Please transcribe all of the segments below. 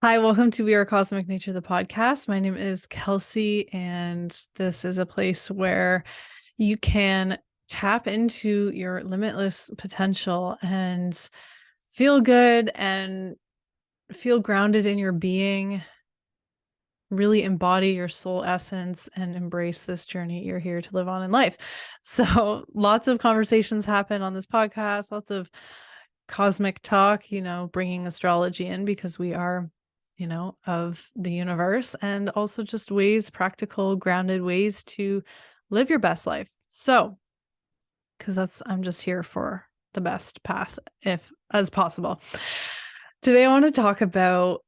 Hi, welcome to We Are Cosmic Nature, the podcast. My name is Kelsey, and this is a place where you can tap into your limitless potential and feel good and feel grounded in your being, really embody your soul essence and embrace this journey you're here to live on in life. So, lots of conversations happen on this podcast, lots of cosmic talk, bringing astrology in because we are of the universe, and also just practical, grounded ways to live your best life. So, because I'm just here for the best path, if as possible. Today, I want to talk about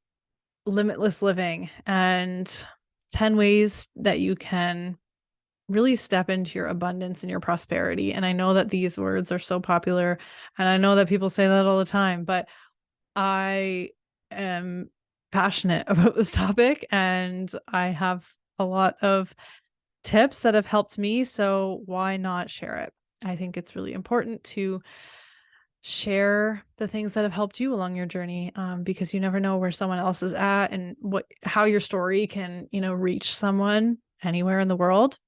limitless living and 10 ways that you can really step into your abundance and your prosperity. And I know that these words are so popular, and I know that people say that all the time, but I am passionate about this topic, and I have a lot of tips that have helped me. So why not share it? I think it's really important to share the things that have helped you along your journey, because you never know where someone else is at and how your story can, reach someone anywhere in the world.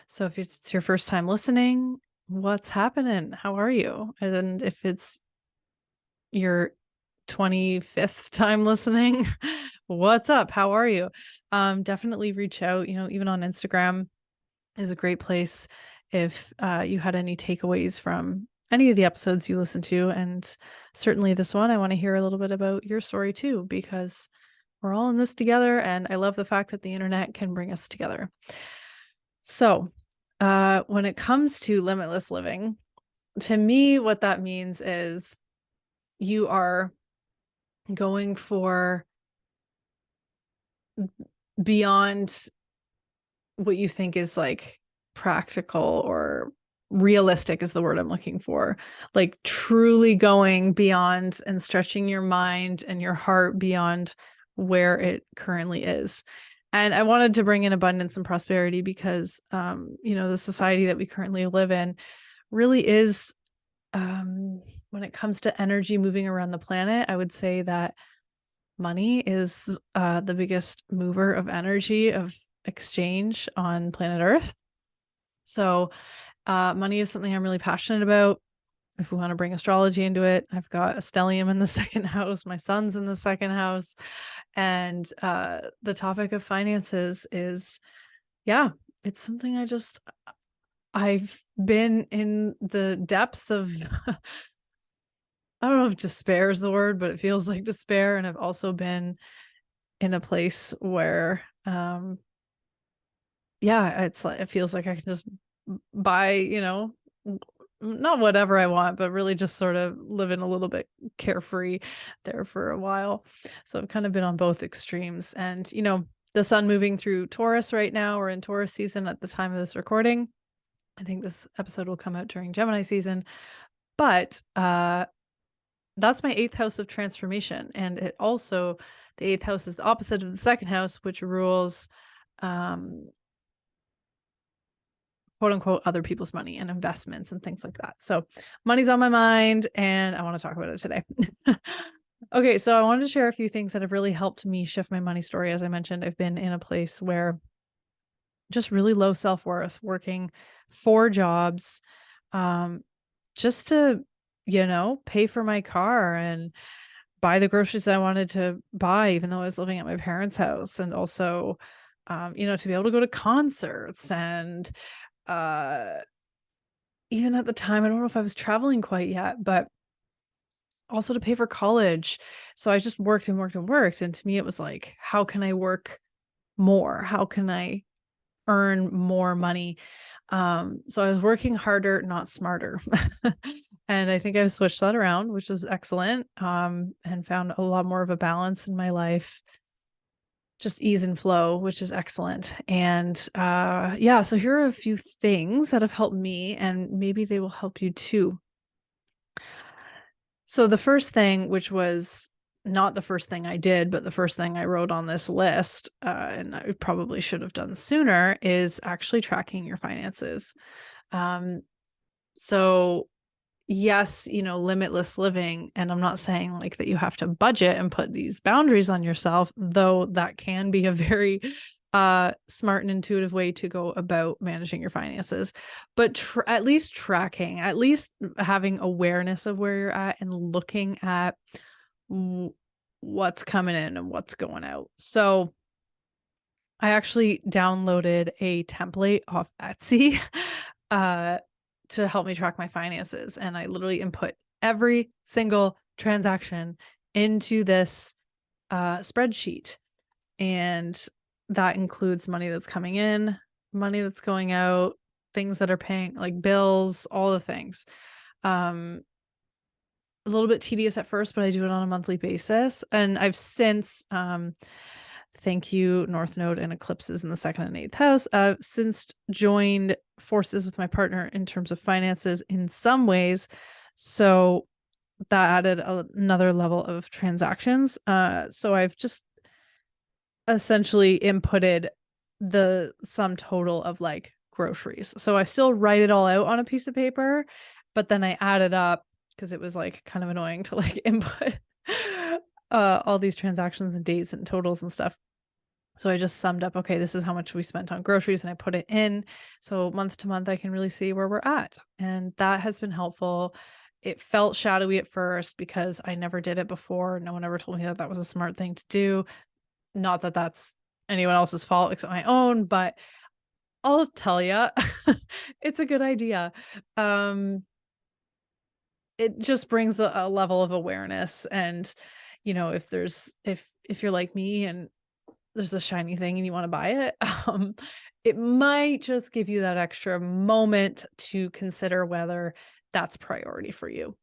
So if it's your first time listening, what's happening? How are you? And if it's your 25th time listening, what's up? How are you? Definitely reach out, even on Instagram is a great place if you had any takeaways from any of the episodes you listened to. And certainly this one, I want to hear a little bit about your story too, because we're all in this together. And I love the fact that the internet can bring us together. So when it comes to limitless living, to me, what that means is you are going for beyond what you think is like practical or realistic is the word I'm looking for. Like truly going beyond and stretching your mind and your heart beyond where it currently is. And I wanted to bring in abundance and prosperity because, the society that we currently live in really is, when it comes to energy moving around the planet, I would say that money is the biggest mover of energy of exchange on planet Earth. So money is something I'm really passionate about. If we want to bring astrology into it, I've got a stellium in the second house, my son's in the second house. And the topic of finances is, it's something I've been in the depths of, I don't know if despair is the word, but it feels like despair. And I've also been in a place where, it's like, it feels like I can just buy, not whatever I want, but really just sort of living a little bit carefree there for a while. So I've kind of been on both extremes. And, the sun moving through Taurus right now, we're in Taurus season at the time of this recording. I think this episode will come out during Gemini season, but that's my 8th house of transformation. And the 8th house is the opposite of the second house, which rules, quote unquote, other people's money and investments and things like that. So money's on my mind and I want to talk about it today. Okay, so I wanted to share a few things that have really helped me shift my money story. As I mentioned, I've been in a place where just really low self-worth, working 4 jobs, just to, pay for my car and buy the groceries I wanted to buy, even though I was living at my parents' house. And also, to be able to go to concerts and, even at the time, I don't know if I was traveling quite yet, but also to pay for college. So I just worked and worked and worked. And to me, it was like, how can I work more? How can I earn more money? So I was working harder, not smarter. And I think I've switched that around, which is excellent. And found a lot more of a balance in my life, just ease and flow, which is excellent. And so here are a few things that have helped me, and maybe they will help you too. So the first thing, which was not the first thing I did, but the first thing I wrote on this list, and I probably should have done sooner, is actually tracking your finances. So yes, limitless living. And I'm not saying like that you have to budget and put these boundaries on yourself, though that can be a very smart and intuitive way to go about managing your finances. But at least tracking, at least having awareness of where you're at and looking at what's coming in and what's going out. So I actually downloaded a template off Etsy uh, to help me track my finances. And I literally input every single transaction into this spreadsheet. And that includes money that's coming in, money that's going out, things that are paying, like bills, all the things. A little bit tedious at first, but I do it on a monthly basis. And I've since, thank you, North Node and eclipses in the second and eighth house, since joined forces with my partner in terms of finances in some ways. So that added another level of transactions. So I've just essentially inputted the sum total of like groceries. So I still write it all out on a piece of paper, but then I added up because it was like kind of annoying to like input all these transactions and dates and totals and stuff. So I just summed up, okay, this is how much we spent on groceries, and I put it in. So month to month, I can really see where we're at. And that has been helpful. It felt shadowy at first because I never did it before. No one ever told me that that was a smart thing to do. Not that that's anyone else's fault except my own, but I'll tell you, it's a good idea. It just brings a level of awareness. And, if you're like me and there's a shiny thing and you want to buy it, it might just give you that extra moment to consider whether that's priority for you.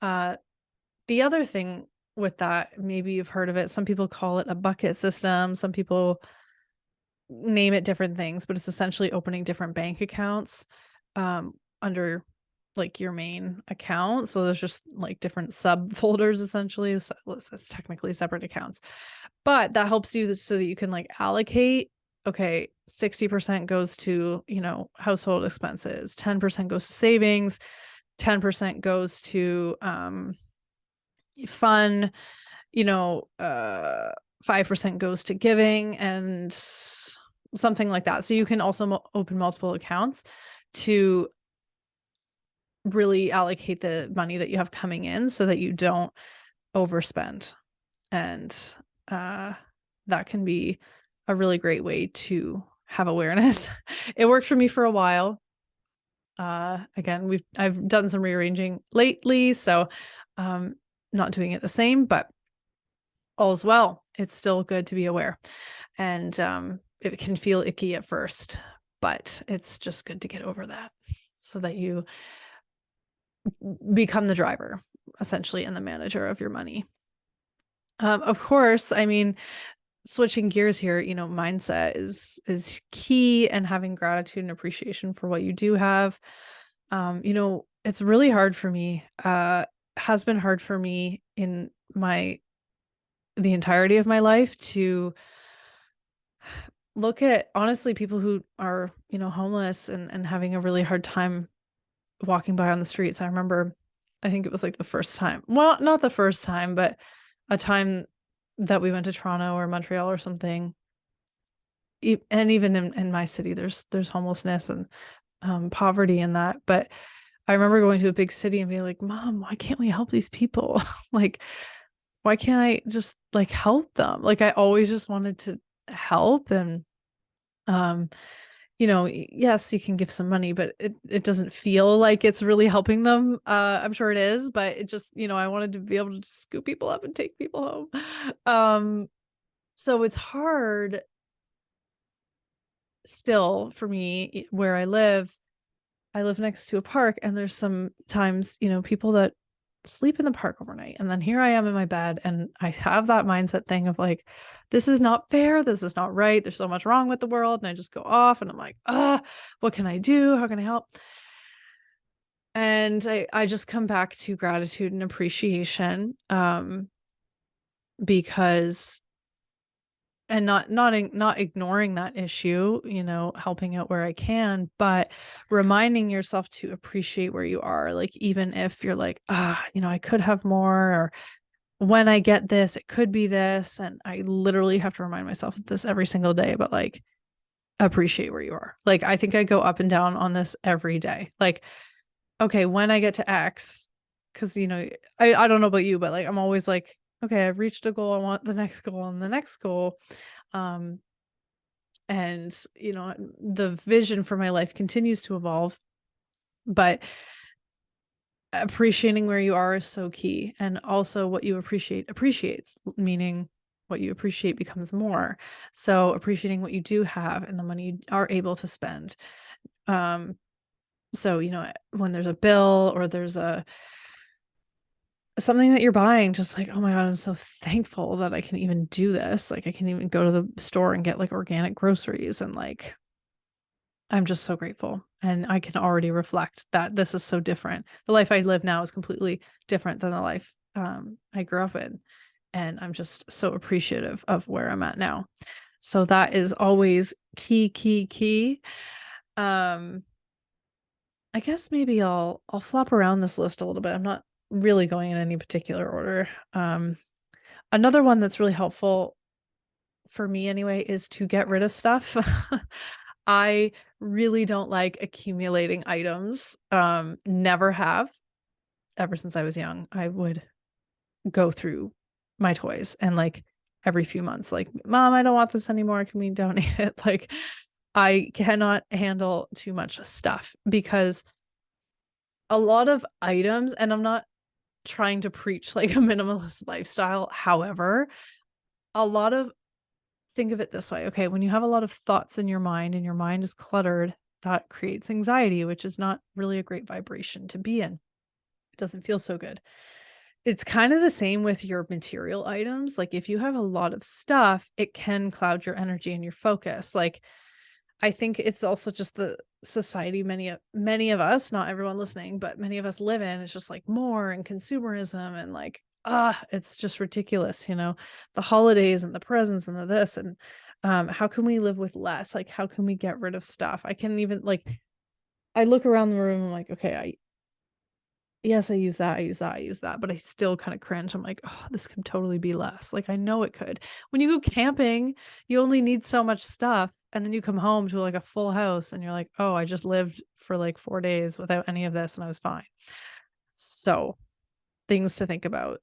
The other thing with that, maybe you've heard of it. Some people call it a bucket system. Some people name it different things, but it's essentially opening different bank accounts under like your main account. So there's just like different subfolders essentially. It's technically separate accounts, but that helps you so that you can like allocate. Okay, 60% goes to, household expenses, 10% goes to savings, 10% goes to fun, 5% goes to giving, and something like that. So you can also open multiple accounts to really allocate the money that you have coming in so that you don't overspend. And that can be a really great way to have awareness. It worked for me for a while. Again, I've done some rearranging lately, so not doing it the same, but all's well. It's still good to be aware. And it can feel icky at first, but it's just good to get over that so that you become the driver, essentially, and the manager of your money. Of course, I mean, switching gears here, mindset is key, and having gratitude and appreciation for what you do have. It's really hard for me, has been hard for me in the entirety of my life to look at, honestly, people who are, homeless and having a really hard time walking by on the streets. I remember, I think it was like the first time, well, not the first time, but a time that we went to Toronto or Montreal or something. And even in my city, there's homelessness and poverty in that. But I remember going to a big city and being like, Mom, why can't we help these people? Like, why can't I just like help them? Like, I always just wanted to help. And yes, you can give some money, but it doesn't feel like it's really helping them. I'm sure it is, but it just, I wanted to be able to just scoop people up and take people home. So it's hard still for me where I live. I live next to a park, and there's sometimes, people that sleep in the park overnight. And then here I am in my bed, and I have that mindset thing of like, this is not fair. This is not right. There's so much wrong with the world. And I just go off and I'm like, what can I do? How can I help? And I just come back to gratitude and appreciation, because and not ignoring that issue, you know, helping out where I can, but reminding yourself to appreciate where you are. Like, even if you're like, you know, I could have more, or when I get this, it could be this. And I literally have to remind myself of this every single day, but like, appreciate where you are. Like, I think I go up and down on this every day. Like, okay, when I get to X, because, you know, I don't know about you, but like, I'm always like, okay, I've reached a goal. I want the next goal and the next goal. Um, and, you know, the vision for my life continues to evolve, but appreciating where you are is so key. And also, what you appreciate appreciates, meaning what you appreciate becomes more. So appreciating what you do have and the money you are able to spend. So, you know, when there's a bill or there's a something that you're buying, just like, oh my God, I'm so thankful that I can even do this. Like, I can even go to the store and get like organic groceries, and like, I'm just so grateful. And I can already reflect that this is so different. The life I live now is completely different than the life I grew up in. And I'm just so appreciative of where I'm at now. So that is always key, key, key. Um, I guess maybe I'll flop around this list a little bit. I'm not really going in any particular order. Another one that's really helpful for me anyway is to get rid of stuff. I really don't like accumulating items. Never have. Ever since I was young, I would go through my toys and like every few months, like, Mom, I don't want this anymore. Can we donate it? Like, I cannot handle too much stuff because a lot of items, and I'm not trying to preach like a minimalist lifestyle. However, a lot of think of it this way. Okay, when you have a lot of thoughts in your mind and your mind is cluttered, that creates anxiety, which is not really a great vibration to be in. It doesn't feel so good. It's kind of the same with your material items. Like, if you have a lot of stuff, it can cloud your energy and your focus. Like, I think it's also just the society many of us, not everyone listening, but many of us live in. It's just like more and consumerism and like, it's just ridiculous, you know, the holidays and the presents and the this, and how can we live with less? Like, how can we get rid of stuff? I can even like, I look around the room, I'm like, okay, yes, I use that, I use that, I use that, but I still kind of cringe. I'm like, oh, this could totally be less. Like, I know it could. When you go camping, you only need so much stuff. And then you come home to like a full house and you're like, oh, I just lived for like 4 days without any of this and I was fine. So, things to think about.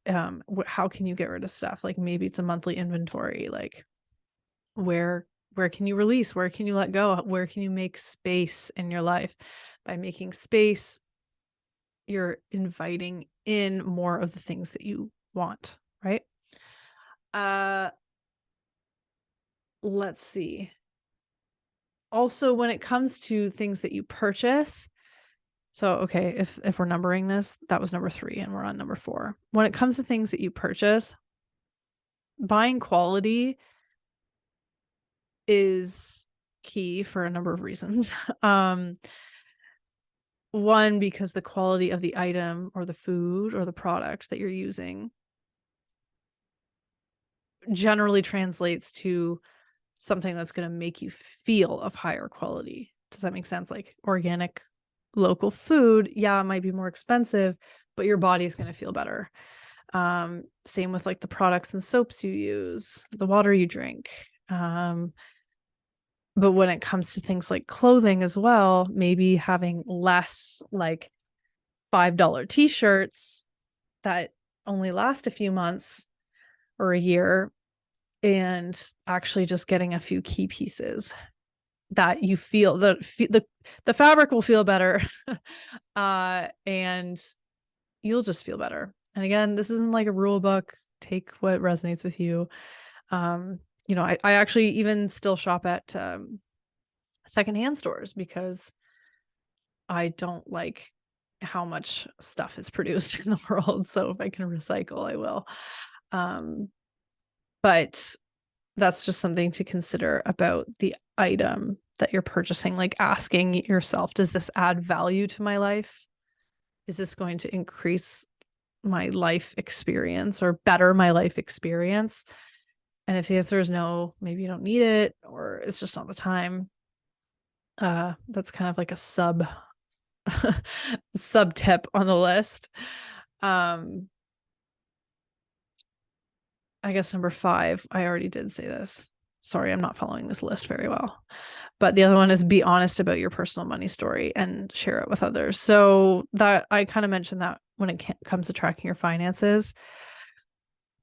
How can you get rid of stuff? Like, maybe it's a monthly inventory. Like, where can you release? Where can you let go? Where can you make space in your life? By making space, you're inviting in more of the things that you want, right? Uh, let's see. Also, when it comes to things that you purchase, so okay, if we're numbering this, that was number 3 and we're on number 4. When it comes to things that you purchase, buying quality is key for a number of reasons. One, because the quality of the item or the food or the product that you're using generally translates to something that's going to make you feel of higher quality. Does that make sense? Like, organic local food, yeah, it might be more expensive, but your body's going to feel better. Same with like the products and soaps you use, the water you drink. But when it comes to things like clothing as well, maybe having less like $5 t-shirts that only last a few months or a year, and actually just getting a few key pieces that you feel the fabric will feel better, and you'll just feel better. And again, this isn't like a rule book. Take what resonates with you. You know, I actually even still shop at secondhand stores because I don't like how much stuff is produced in the world. So if I can recycle, I will. But that's just something to consider about the item that you're purchasing, like asking yourself, does this add value to my life? Is this going to increase my life experience or better my life experience? And if the answer is no, maybe you don't need it, or it's just not the time. That's kind of like a sub tip on the list. I guess number 5, I already did say this. Sorry, I'm not following this list very well. But the other one is be honest about your personal money story and share it with others. So that I kind of mentioned that when it comes to tracking your finances,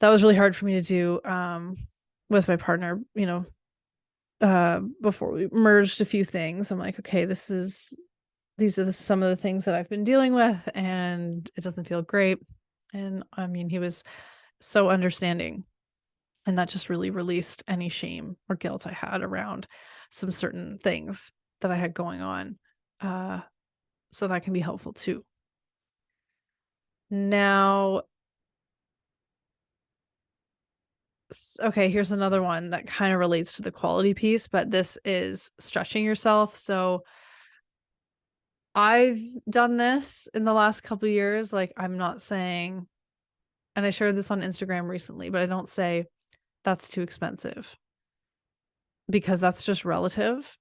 that was really hard for me to do with my partner, before we merged a few things. I'm like, okay, these are some of the things that I've been dealing with, and it doesn't feel great. And I mean, he was so understanding, and that just really released any shame or guilt I had around some certain things that I had going on. So that can be helpful too. Now, okay, here's another one that kind of relates to the quality piece, but this is stretching yourself. So I've done this in the last couple of years. Like, I'm not saying, and I shared this on Instagram recently, but I don't say that's too expensive, because that's just relative.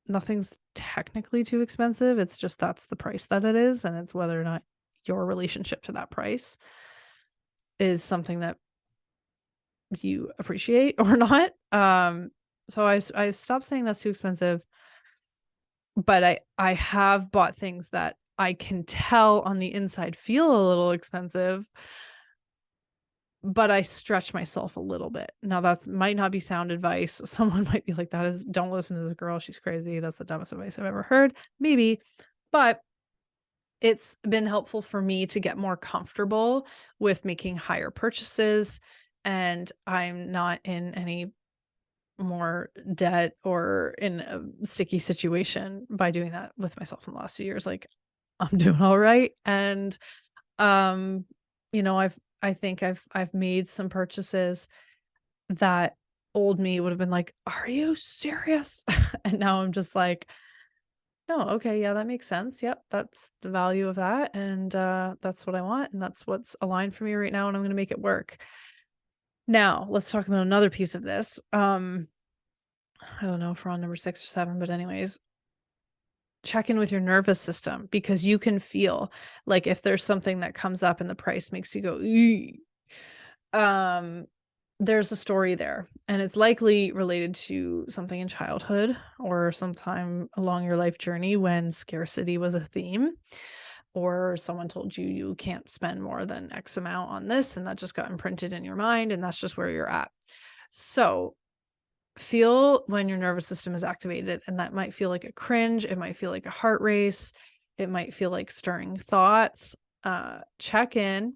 Nothing's technically too expensive. It's just that's the price that it is, and it's whether or not your relationship to that price is something that you appreciate or not. So I stopped saying that's too expensive, but I have bought things that I can tell on the inside feel a little expensive, but I stretch myself a little bit. Now that might not be sound advice. Someone might be like, don't listen to this girl. She's crazy. That's the dumbest advice I've ever heard. Maybe, but it's been helpful for me to get more comfortable with making higher purchases, and I'm not in any more debt or in a sticky situation by doing that with myself in the last few years. Like, I'm doing all right. And um, I think I've made some purchases that old me would have been like, "Are you serious?" And now I'm just like, "No, okay, yeah, that makes sense. Yep, that's the value of that, and that's what I want, and that's what's aligned for me right now, and I'm gonna make it work." Now, let's talk about another piece of this. I don't know if we're on number 6 or 7, but anyways, check in with your nervous system, because you can feel like if there's something that comes up and the price makes you go, "Ee," um, there's a story there, and it's likely related to something in childhood or sometime along your life journey when scarcity was a theme, or someone told you you can't spend more than X amount on this, and that just got imprinted in your mind, and that's just where you're at. So feel when your nervous system is activated, and that might feel like a cringe, it might feel like a heart race, it might feel like stirring thoughts. Check in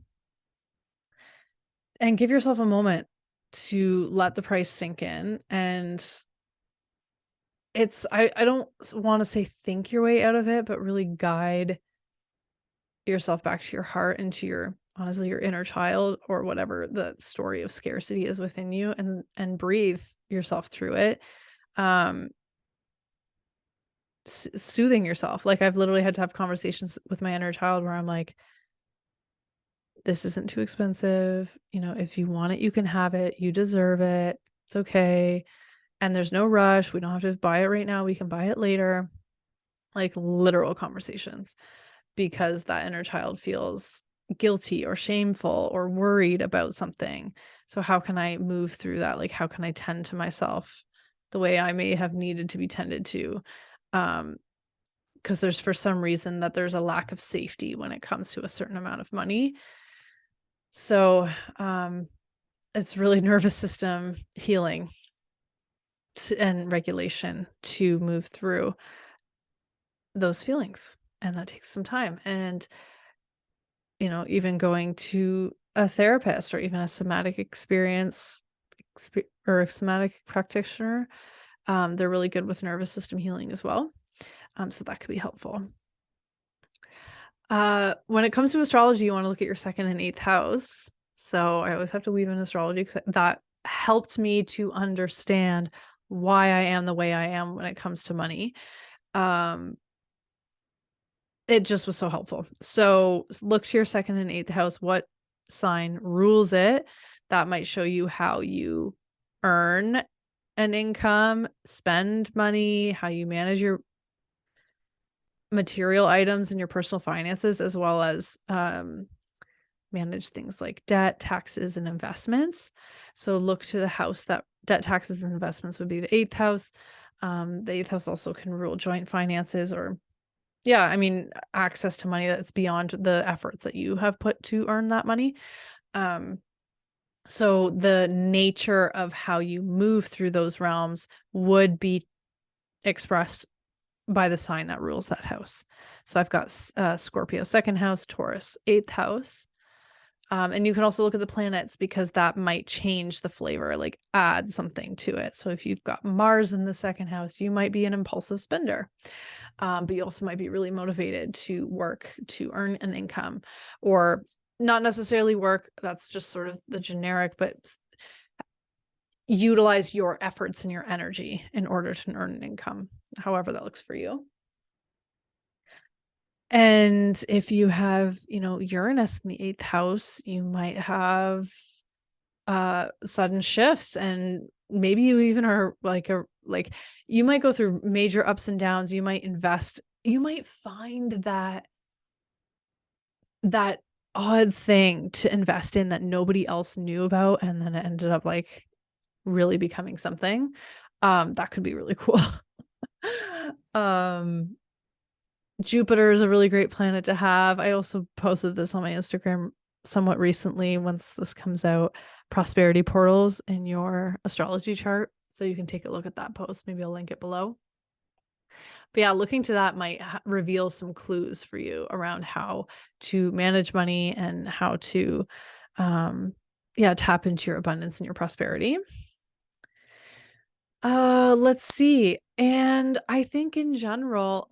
and give yourself a moment to let the price sink in. And I don't want to say think your way out of it, but really guide yourself back to your heart and to your, honestly, your inner child, or whatever the story of scarcity is within you, and breathe yourself through it. um Soothing yourself. Like, I've literally had to have conversations with my inner child where I'm like, this isn't too expensive, if you want it you can have it, you deserve it, it's okay, and there's no rush, we don't have to buy it right now, we can buy it later. Like, literal conversations, because that inner child feels guilty or shameful or worried about something. So how can I move through that? Like, how can I tend to myself the way I may have needed to be tended to? Because there's, for some reason, that there's a lack of safety when it comes to a certain amount of money. So it's really nervous system healing and regulation to move through those feelings, and that takes some time. And even going to a therapist, or even a somatic or a somatic practitioner, they're really good with nervous system healing as well. So that could be helpful. When it comes to astrology, you want to look at your 2nd and 8th house. So I always have to weave in astrology, because that helped me to understand why I am the way I am when it comes to money. It just was so helpful. So look to your 2nd and 8th house. What sign rules it? that might show you how you earn an income, spend money, how you manage your material items and your personal finances, as well as manage things like debt, taxes, and investments. So look to the house that debt, taxes, and investments would be the eighth house. The eighth house also can rule joint finances, or access to money that's beyond the efforts that you have put to earn that money. So the nature of how you move through those realms would be expressed by the sign that rules that house. So I've got Scorpio second house, Taurus eighth house. And you can also look at the planets, because that might change the flavor, like add something to it. So if you've got Mars in the second house, you might be an impulsive spender. But you also might be really motivated to work to earn an income, or not necessarily work. That's just sort of the generic, but utilize your efforts and your energy in order to earn an income, however that looks for you. And if you have, Uranus in the eighth house, you might have sudden shifts, and maybe you even are like you might go through major ups and downs. You might invest, you might find that odd thing to invest in that nobody else knew about, and then it ended up like really becoming something. That could be really cool. Jupiter is a really great planet to have. I also posted this on my Instagram somewhat recently, once this comes out, prosperity portals in your astrology chart. So you can take a look at that post. Maybe I'll link it below. But yeah, looking to that might reveal some clues for you around how to manage money and how to, tap into your abundance and your prosperity. Let's see. And I think in general,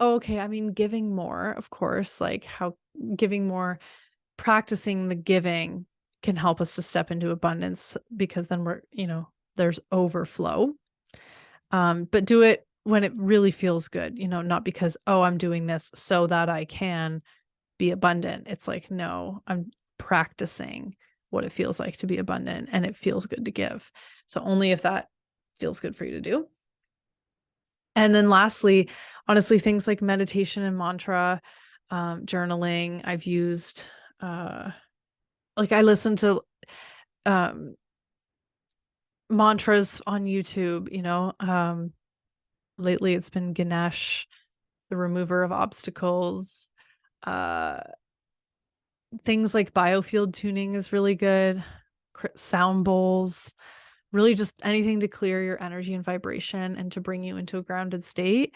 giving more, of course, like how giving more, practicing the giving can help us to step into abundance, because then there's overflow. But do it when it really feels good, not because, oh, I'm doing this so that I can be abundant. It's like, no, I'm practicing what it feels like to be abundant, and it feels good to give. So only if that feels good for you to do. And then lastly, honestly, things like meditation and mantra, journaling. I've used, I listen to mantras on YouTube, lately it's been Ganesh, the remover of obstacles. Things like biofield tuning is really good. Sound bowls, really just anything to clear your energy and vibration and to bring you into a grounded state.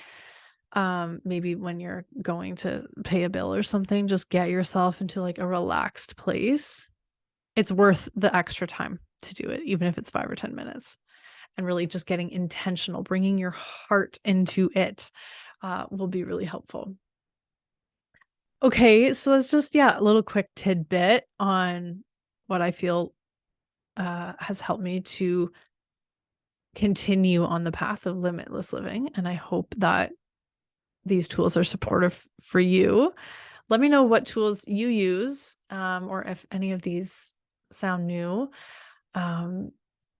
Maybe when you're going to pay a bill or something, just get yourself into like a relaxed place. It's worth the extra time to do it, even if it's 5 or 10 minutes. And really just getting intentional, bringing your heart into it, will be really helpful. Okay, so that's just, a little quick tidbit on what I feel has helped me to continue on the path of limitless living. And I hope that these tools are supportive for you. Let me know what tools you use, or if any of these sound new.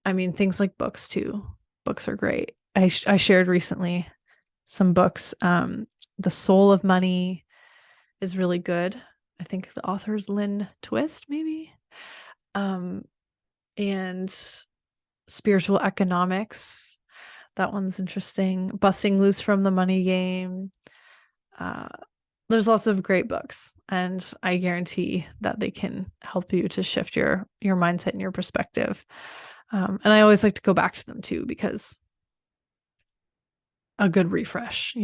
Things like books too. Books are great. I shared recently some books. The Soul of Money is really good. I think the author is Lynn Twist, maybe. And Spiritual Economics. That one's interesting. Busting Loose from the Money Game. There's lots of great books, and I guarantee that they can help you to shift your mindset and your perspective. And I always like to go back to them too, because a good refresh,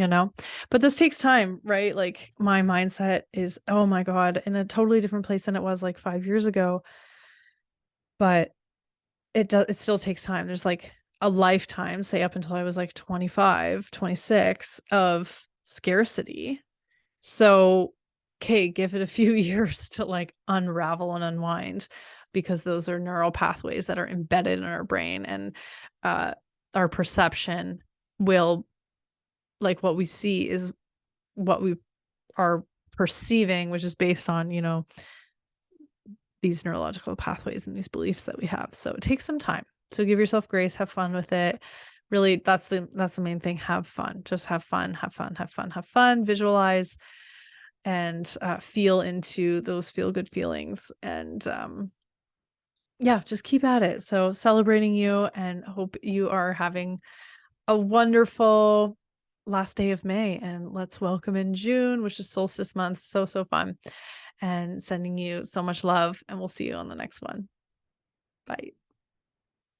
but this takes time, right? Like my mindset is, oh my God, in a totally different place than it was like 5 years ago. But it still takes time. There's like a lifetime, say up until I was like 25, 26 of scarcity. So, okay, give it a few years to like unravel and unwind, because those are neural pathways that are embedded in our brain, and our perception will, like what we see is what we are perceiving, which is based on, these neurological pathways and these beliefs that we have. So it takes some time. So give yourself grace, have fun with it. Really, that's the main thing. Have fun. Just have fun, have fun, have fun, have fun. Visualize and feel into those feel good feelings. And yeah, just keep at it. So celebrating you and hope you are having a wonderful last day of May. And let's welcome in June, which is solstice month. So, so fun. And sending you so much love. And we'll see you on the next one. Bye.